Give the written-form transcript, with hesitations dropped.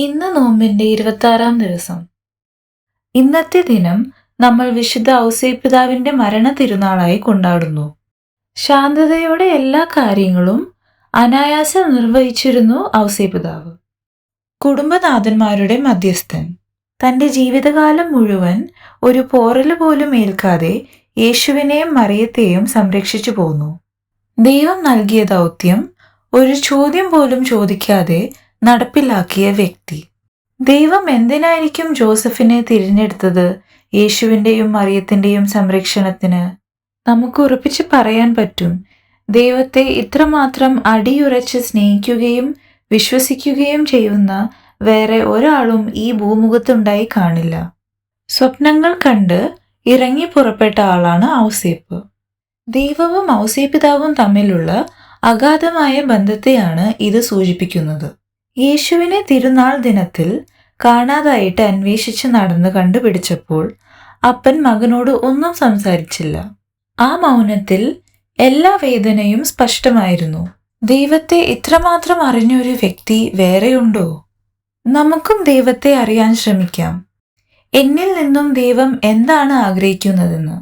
ഇന്ന് നോമ്പിന്റെ 26-ാം ദിവസം. ഇന്നത്തെ ദിനം നമ്മൾ വിശുദ്ധ ഔസേപ്പിതാവിന്റെ മരണ തിരുനാളായി കൊണ്ടാടുന്നു. ശാന്തതയോടെ എല്ലാ കാര്യങ്ങളും അനായാസം നിർവഹിച്ചിരുന്നു ഔസേപ്പിതാവ്. കുടുംബനാഥന്മാരുടെ മധ്യസ്ഥൻ. തന്റെ ജീവിതകാലം മുഴുവൻ ഒരു പോറല് പോലും ഏൽക്കാതെ യേശുവിനെയും മറിയത്തെയും സംരക്ഷിച്ചു പോന്നു. ദൈവം നൽകിയ ദൗത്യം ഒരു ചോദ്യം പോലും ചോദിക്കാതെ നടപ്പിലാക്കിയ വ്യക്തി. ദൈവം എന്തിനായിരിക്കും ജോസഫിനെ തിരഞ്ഞെടുത്തത് യേശുവിന്റെയും മറിയത്തിന്റെയും സംരക്ഷണത്തിന്? നമുക്ക് ഉറപ്പിച്ച് പറയാൻ പറ്റും, ദൈവത്തെ ഇത്രമാത്രം അടിയുറച്ച് സ്നേഹിക്കുകയും വിശ്വസിക്കുകയും ചെയ്യുന്ന വേറെ ഒരാളും ഈ ഭൂമുഖത്തുണ്ടായി കാണില്ല. സ്വപ്നങ്ങൾ കണ്ട് ഇറങ്ങി പുറപ്പെട്ട ആളാണ് ഔസേപ്പ്. ദൈവവും ഔസേപ്പിതാവും തമ്മിലുള്ള അഗാധമായ ബന്ധത്തെയാണ് ഇത് സൂചിപ്പിക്കുന്നത്. യേശുവിനെ തിരുനാൾ ദിനത്തിൽ കാണാതായിട്ട് അന്വേഷിച്ച് നടന്ന് കണ്ടുപിടിച്ചപ്പോൾ അപ്പൻ മകനോട് ഒന്നും സംസാരിച്ചില്ല. ആ മൗനത്തിൽ എല്ലാ വേദനയും സ്പഷ്ടമായിരുന്നു. ദൈവത്തെ ഇത്രമാത്രം അറിഞ്ഞൊരു വ്യക്തി വേറെയുണ്ടോ? നമുക്കും ദൈവത്തെ അറിയാൻ ശ്രമിക്കാം. എന്നിൽ നിന്നും ദൈവം എന്താണ് ആഗ്രഹിക്കുന്നതെന്ന്.